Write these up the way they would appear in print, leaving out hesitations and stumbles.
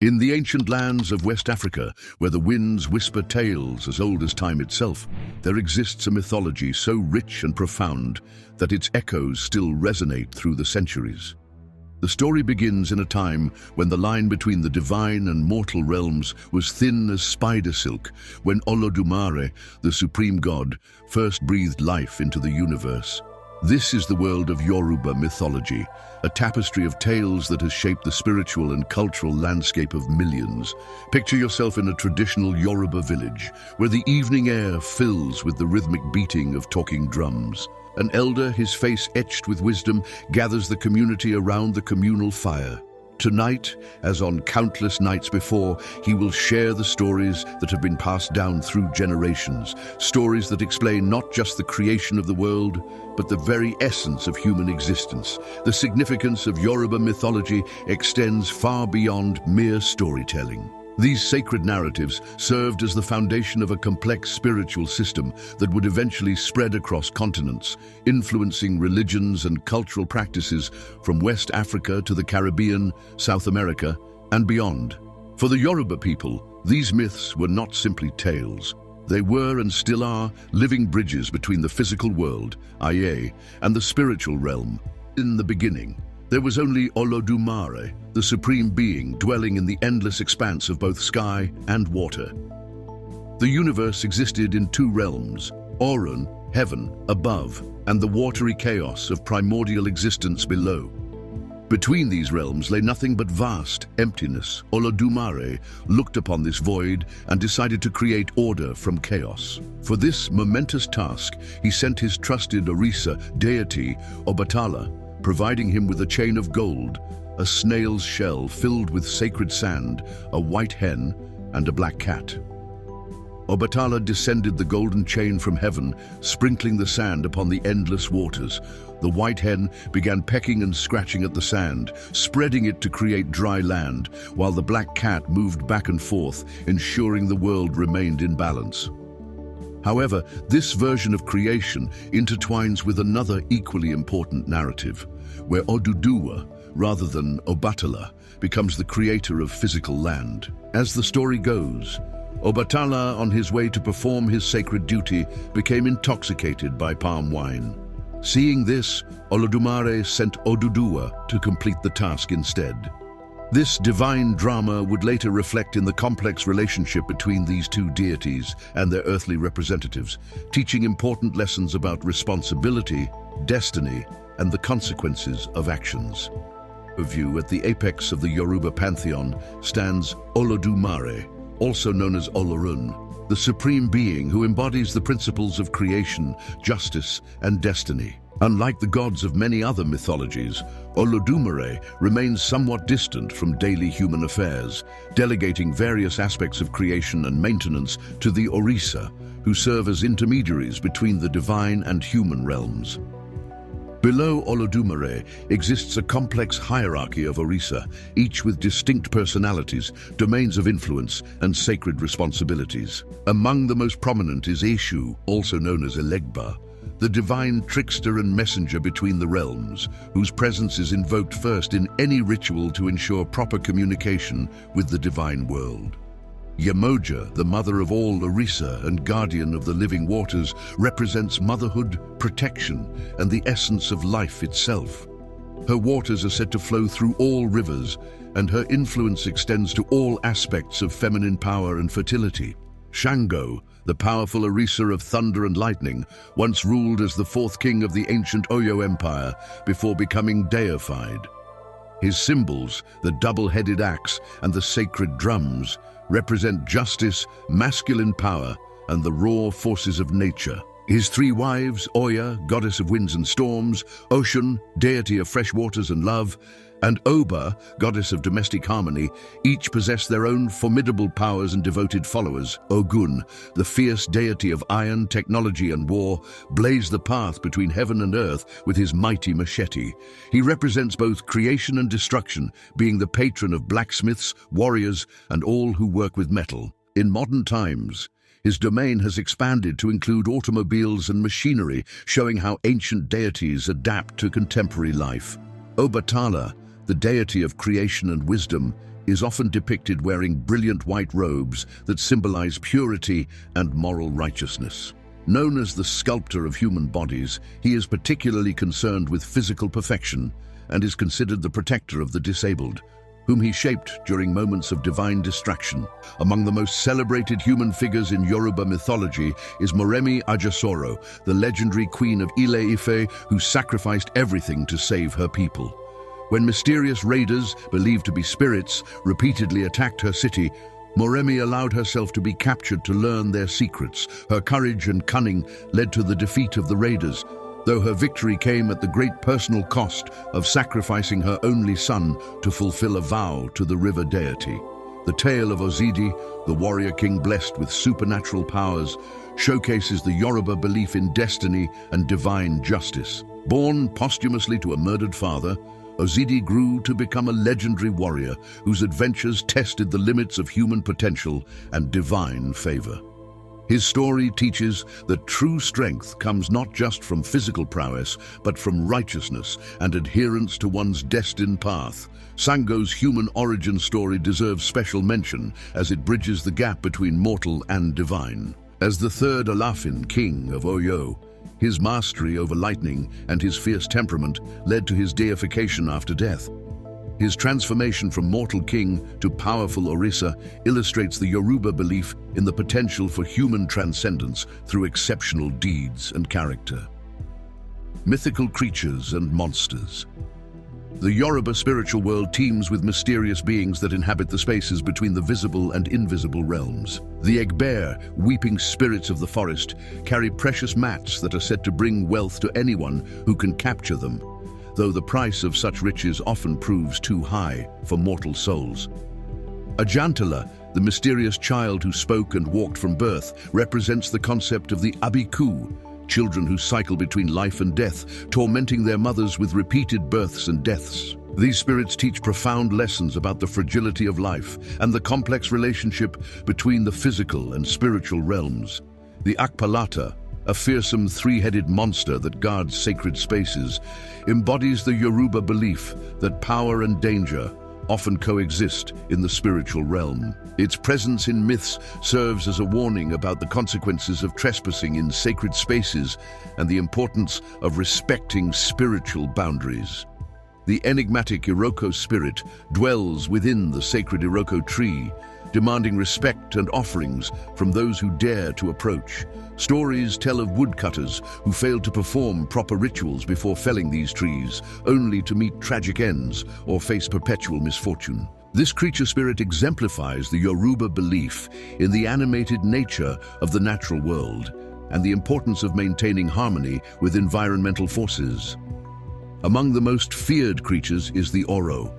In the ancient lands of West Africa, where the winds whisper tales as old as time itself, there exists a mythology so rich and profound that its echoes still resonate through the centuries. The story begins in a time when the line between the divine and mortal realms was thin as spider silk, when Olodumare, the supreme god, first breathed life into the universe. This is the world of Yoruba mythology, a tapestry of tales that has shaped the spiritual and cultural landscape of millions. Picture yourself in a traditional Yoruba village, where the evening air fills with the rhythmic beating of talking drums. An elder, his face etched with wisdom, gathers the community around the communal fire. Tonight, as on countless nights before, he will share the stories that have been passed down through generations, stories that explain not just the creation of the world, but the very essence of human existence. The significance of Yoruba mythology extends far beyond mere storytelling. These sacred narratives served as the foundation of a complex spiritual system that would eventually spread across continents, influencing religions and cultural practices from West Africa to the Caribbean, South America, and beyond. For the Yoruba people, these myths were not simply tales. They were and still are living bridges between the physical world, Aye, and the spiritual realm. In the beginning, there was only Olodumare, the supreme being dwelling in the endless expanse of both sky and water. The universe existed in two realms, Orun, heaven, above, and the watery chaos of primordial existence below. Between these realms lay nothing but vast emptiness. Olodumare looked upon this void and decided to create order from chaos. For this momentous task, he sent his trusted Orisa deity, Obatala, providing him with a chain of gold, a snail's shell filled with sacred sand, a white hen, and a black cat. Obatala descended the golden chain from heaven, sprinkling the sand upon the endless waters. The white hen began pecking and scratching at the sand, spreading it to create dry land, while the black cat moved back and forth, ensuring the world remained in balance. However, this version of creation intertwines with another equally important narrative, where Oduduwa, rather than Obatala, becomes the creator of physical land. As the story goes, Obatala, on his way to perform his sacred duty, became intoxicated by palm wine. Seeing this, Olodumare sent Oduduwa to complete the task instead. This divine drama would later reflect in the complex relationship between these two deities and their earthly representatives, teaching important lessons about responsibility, destiny, and the consequences of actions. At the apex of the Yoruba pantheon stands Olodumare, also known as Olorun, the supreme being who embodies the principles of creation, justice, and destiny. Unlike the gods of many other mythologies, Olodumare remains somewhat distant from daily human affairs, delegating various aspects of creation and maintenance to the Orisa, who serve as intermediaries between the divine and human realms. Below Olodumare exists a complex hierarchy of Orisa, each with distinct personalities, domains of influence, and sacred responsibilities. Among the most prominent is Eshu, also known as Elegba, the divine trickster and messenger between the realms, whose presence is invoked first in any ritual to ensure proper communication with the divine world. Yemoja, the mother of all Orisa and guardian of the living waters, represents motherhood, protection, and the essence of life itself. Her waters are said to flow through all rivers, and her influence extends to all aspects of feminine power and fertility. Sango, the powerful Orisa of thunder and lightning, once ruled as the fourth king of the ancient Oyo Empire before becoming deified. His symbols, the double-headed axe and the sacred drums, represent justice, masculine power, and the raw forces of nature. His three wives, Oya, goddess of winds and storms, Ocean, deity of fresh waters and love, and Oba, goddess of domestic harmony, each possess their own formidable powers and devoted followers. Ogun, the fierce deity of iron, technology, and war, blazed the path between heaven and earth with his mighty machete. He represents both creation and destruction, being the patron of blacksmiths, warriors, and all who work with metal. In modern times, his domain has expanded to include automobiles and machinery, showing how ancient deities adapt to contemporary life. Obatala, the deity of creation and wisdom, is often depicted wearing brilliant white robes that symbolize purity and moral righteousness. Known as the sculptor of human bodies, he is particularly concerned with physical perfection and is considered the protector of the disabled, whom he shaped during moments of divine distraction. Among the most celebrated human figures in Yoruba mythology is Moremi Ajasoro, the legendary queen of Ile-Ife who sacrificed everything to save her people. When mysterious raiders, believed to be spirits, repeatedly attacked her city, Moremi allowed herself to be captured to learn their secrets. Her courage and cunning led to the defeat of the raiders, though her victory came at the great personal cost of sacrificing her only son to fulfill a vow to the river deity. The tale of Ozidi, the warrior king blessed with supernatural powers, showcases the Yoruba belief in destiny and divine justice. Born posthumously to a murdered father, Ozidi grew to become a legendary warrior whose adventures tested the limits of human potential and divine favor. His story teaches that true strength comes not just from physical prowess, but from righteousness and adherence to one's destined path. Sango's human origin story deserves special mention as it bridges the gap between mortal and divine. As the third Alafin, king of Oyo, his mastery over lightning and his fierce temperament led to his deification after death. His transformation from mortal king to powerful Orisa illustrates the Yoruba belief in the potential for human transcendence through exceptional deeds and character. Mythical creatures and monsters. The Yoruba spiritual world teems with mysterious beings that inhabit the spaces between the visible and invisible realms. The Egber, weeping spirits of the forest, carry precious mats that are said to bring wealth to anyone who can capture them, though the price of such riches often proves too high for mortal souls. Ajantala, the mysterious child who spoke and walked from birth, represents the concept of the Abiku, children who cycle between life and death, tormenting their mothers with repeated births and deaths. These spirits teach profound lessons about the fragility of life and the complex relationship between the physical and spiritual realms. The Akpalata, a fearsome three-headed monster that guards sacred spaces, embodies the Yoruba belief that power and danger often coexist in the spiritual realm. Its presence in myths serves as a warning about the consequences of trespassing in sacred spaces and the importance of respecting spiritual boundaries. The enigmatic Iroko spirit dwells within the sacred Iroko tree, demanding respect and offerings from those who dare to approach. Stories tell of woodcutters who failed to perform proper rituals before felling these trees, only to meet tragic ends or face perpetual misfortune. This creature spirit exemplifies the Yoruba belief in the animated nature of the natural world and the importance of maintaining harmony with environmental forces. Among the most feared creatures is the Oro,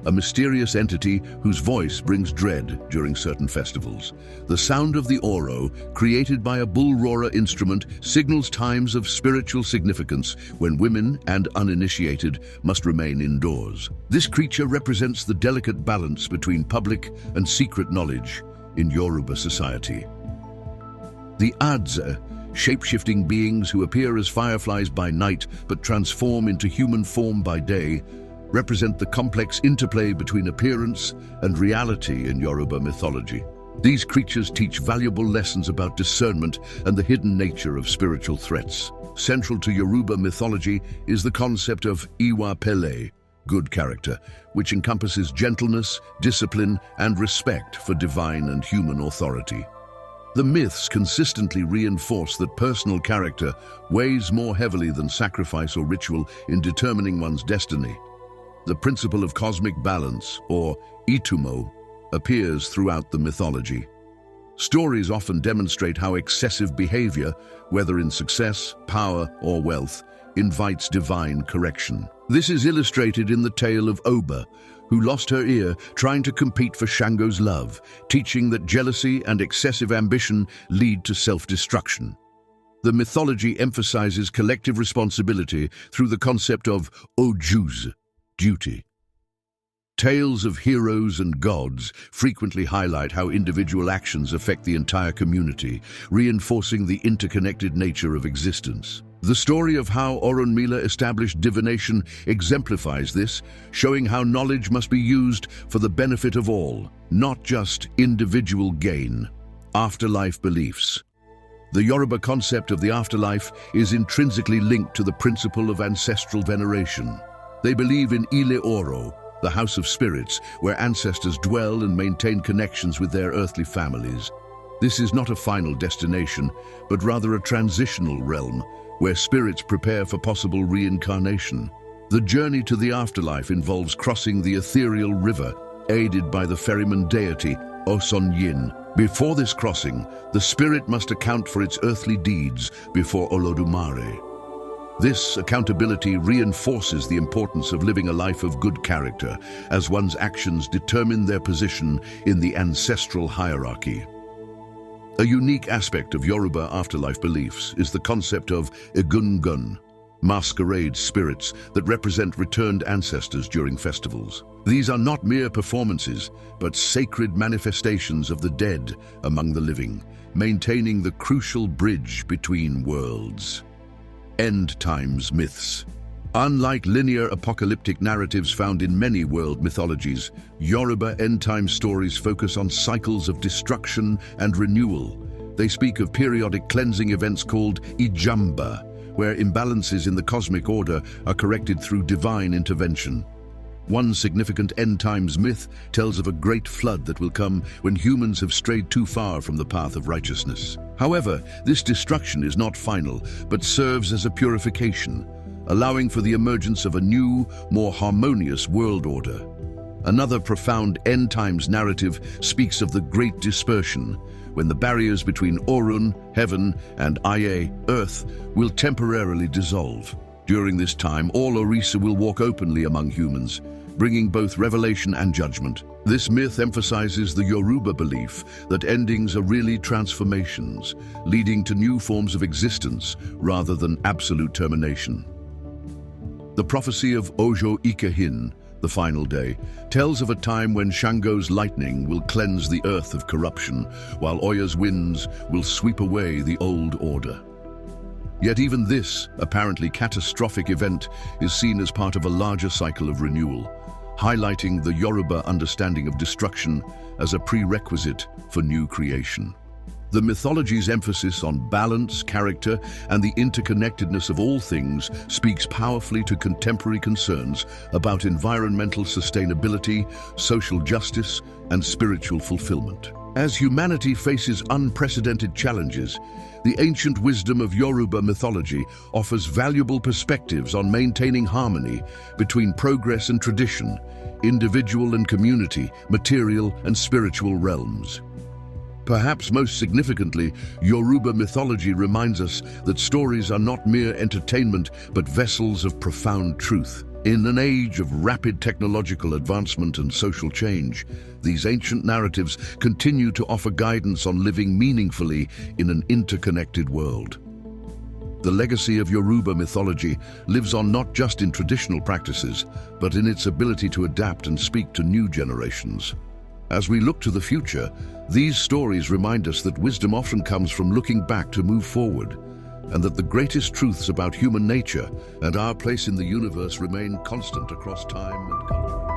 a mysterious entity whose voice brings dread during certain festivals. The sound of the Oro, created by a bull roarer instrument, signals times of spiritual significance when women and uninitiated must remain indoors. This creature represents the delicate balance between public and secret knowledge in Yoruba society. The Adze, shape-shifting beings who appear as fireflies by night but transform into human form by day, represent the complex interplay between appearance and reality in Yoruba mythology. These creatures teach valuable lessons about discernment and the hidden nature of spiritual threats. Central to Yoruba mythology is the concept of Iwa Pele, good character, which encompasses gentleness, discipline, and respect for divine and human authority. The myths consistently reinforce that personal character weighs more heavily than sacrifice or ritual in determining one's destiny. The principle of cosmic balance, or itumo, appears throughout the mythology. Stories often demonstrate how excessive behavior, whether in success, power, or wealth, invites divine correction. This is illustrated in the tale of Oba, who lost her ear trying to compete for Shango's love, teaching that jealousy and excessive ambition lead to self-destruction. The mythology emphasizes collective responsibility through the concept of ojuz, duty. Tales of heroes and gods frequently highlight how individual actions affect the entire community, reinforcing the interconnected nature of existence. The story of how Orunmila established divination exemplifies this, showing how knowledge must be used for the benefit of all, not just individual gain. Afterlife beliefs. The Yoruba concept of the afterlife is intrinsically linked to the principle of ancestral veneration. They believe in Ile Oro, the house of spirits, where ancestors dwell and maintain connections with their earthly families. This is not a final destination, but rather a transitional realm, where spirits prepare for possible reincarnation. The journey to the afterlife involves crossing the ethereal river, aided by the ferryman deity, Oson Yin. Before this crossing, the spirit must account for its earthly deeds before Olodumare. This accountability reinforces the importance of living a life of good character, as one's actions determine their position in the ancestral hierarchy. A unique aspect of Yoruba afterlife beliefs is the concept of Ogun, masquerade spirits that represent returned ancestors during festivals. These are not mere performances, but sacred manifestations of the dead among the living, maintaining the crucial bridge between worlds. End times myths. Unlike linear apocalyptic narratives found in many world mythologies, Yoruba end-time stories focus on cycles of destruction and renewal. They speak of periodic cleansing events called Ijamba, where imbalances in the cosmic order are corrected through divine intervention. One significant end-times myth tells of a great flood that will come when humans have strayed too far from the path of righteousness. However, this destruction is not final, but serves as a purification, allowing for the emergence of a new, more harmonious world order. Another profound end-times narrative speaks of the Great Dispersion, when the barriers between Orun, heaven, and Aye, earth, will temporarily dissolve. During this time, all Orisa will walk openly among humans, bringing both revelation and judgment. This myth emphasizes the Yoruba belief that endings are really transformations, leading to new forms of existence rather than absolute termination. The prophecy of Ojo Ikehin, the final day, tells of a time when Sango's lightning will cleanse the earth of corruption, while Oya's winds will sweep away the old order. Yet even this, apparently catastrophic event is seen as part of a larger cycle of renewal, highlighting the Yoruba understanding of destruction as a prerequisite for new creation. The mythology's emphasis on balance, character, and the interconnectedness of all things speaks powerfully to contemporary concerns about environmental sustainability, social justice, and spiritual fulfillment. As humanity faces unprecedented challenges, the ancient wisdom of Yoruba mythology offers valuable perspectives on maintaining harmony between progress and tradition, individual and community, material and spiritual realms. Perhaps most significantly, Yoruba mythology reminds us that stories are not mere entertainment, but vessels of profound truth. In an age of rapid technological advancement and social change, these ancient narratives continue to offer guidance on living meaningfully in an interconnected world. The legacy of Yoruba mythology lives on not just in traditional practices, but in its ability to adapt and speak to new generations. As we look to the future, these stories remind us that wisdom often comes from looking back to move forward, and that the greatest truths about human nature and our place in the universe remain constant across time and culture.